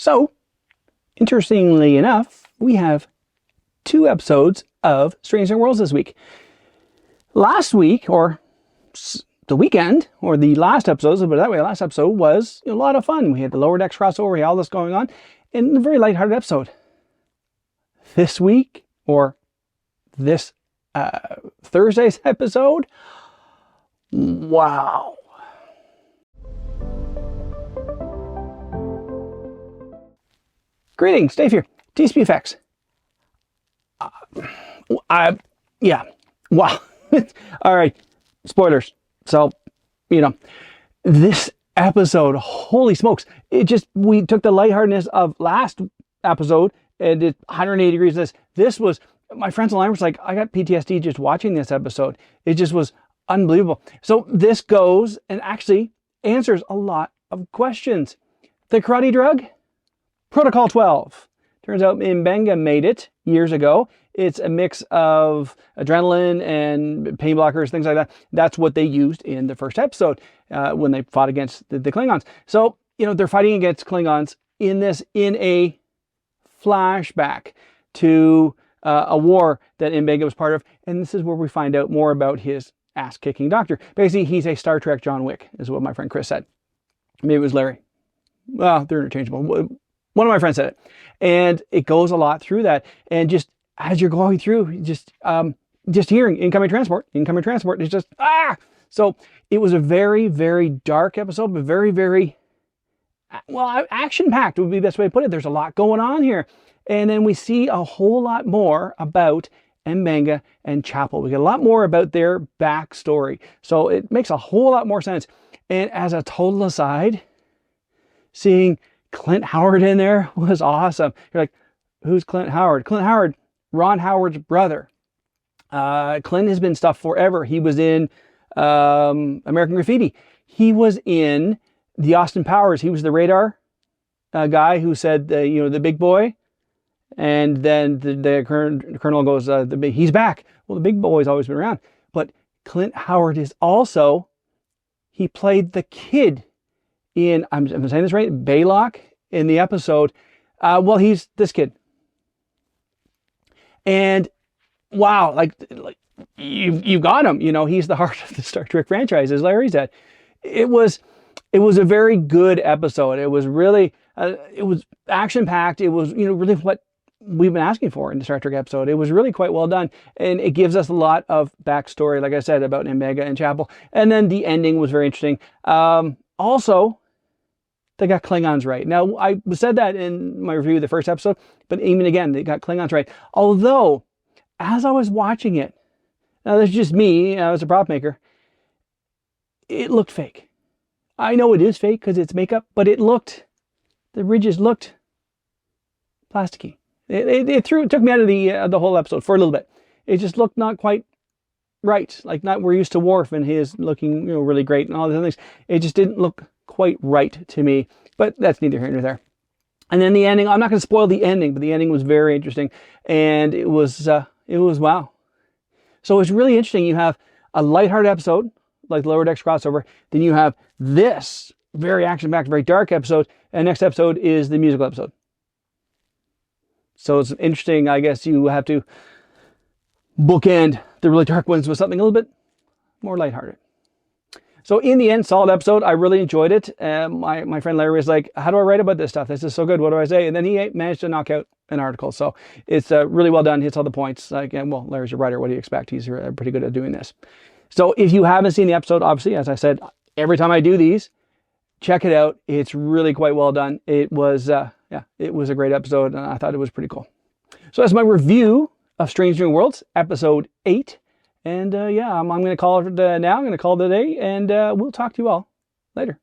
So, interestingly enough, we have 2 episodes of Strange New Worlds this week. Last week, or the weekend, or the last episode, but that way, last episode was a lot of fun. We had the Lower Decks crossover, we had all this going on, and a very lighthearted episode. This week, or this Thursday's episode, wow. Greetings, Dave here, TCP Effects. Yeah, wow. All right, spoilers. So, this episode, holy smokes. We took the lightheartedness of last episode and did 180 degrees of this. This was, my friends and I was like, I got PTSD just watching this episode. It just was unbelievable. So this goes and actually answers a lot of questions. The karate drug? Protocol 12. Turns out M'Benga made it years ago. It's a mix of adrenaline and pain blockers, things like that. That's what they used in the first episode when they fought against the Klingons. So, they're fighting against Klingons in a flashback to a war that M'Benga was part of. And this is where we find out more about his ass-kicking doctor. Basically, he's a Star Trek John Wick, is what my friend Chris said. Maybe it was Larry. Well, they're interchangeable. One of my friends said it. And it goes a lot through that. And just as you're going through, just hearing incoming transport, it's just, ah! So it was a very, very dark episode, but very, very, well, action-packed would be the best way to put it. There's a lot going on here. And then we see a whole lot more about M'Benga and Chapel. We get a lot more about their backstory. So it makes a whole lot more sense. And as a total aside, seeing Clint Howard in there was awesome. You're like, who's Clint Howard? Clint Howard, Ron Howard's brother. Clint has been stuff forever. He was in American Graffiti. He was in the Austin Powers. He was the radar guy who said, the big boy. And then the colonel goes, he's back. Well, the big boy's always been around. But Clint Howard is also, he played the kid in, I'm saying this right, Baylock in the episode. Well, he's this kid. And wow, like you've got him. He's the heart of the Star Trek franchise, as Larry said. It was a very good episode. It was really, it was action-packed. It was, really what we've been asking for in the Star Trek episode. It was really quite well done. And it gives us a lot of backstory, like I said, about M'Benga and Chapel. And then the ending was very interesting. Also, they got Klingons right. Now, I said that in my review of the first episode, but even again, they got Klingons right. Although, as I was watching it, now that's just me, as a prop maker, it looked fake. I know it is fake because it's makeup, but the ridges looked plasticky. It took me out of the whole episode for a little bit. It just looked not quite right. Like, not, we're used to Worf and his looking, really great and all these other things. It just didn't look quite right to me, but that's neither here nor there. And then the ending, I'm not going to spoil the ending, but the ending was very interesting, and it was wow. So it's really interesting. You have a lighthearted episode like the Lower Decks crossover, then you have this very action-packed, very dark episode, and next episode is the musical episode. So it's interesting. I guess you have to bookend the really dark ones with something a little bit more lighthearted. So in the end, solid episode. I really enjoyed it. My friend Larry was like, how do I write about this stuff? This is so good. What do I say? And then he managed to knock out an article. So it's really well done. Hits all the points. Well, Larry's a writer. What do you expect? He's pretty good at doing this. So if you haven't seen the episode, obviously, as I said, every time I do these, check it out. It's really quite well done. It was, it was a great episode, and I thought it was pretty cool. So that's my review of Strange New Worlds, episode 8. And I'm going to call it now. I'm going to call it a day, and we'll talk to you all later.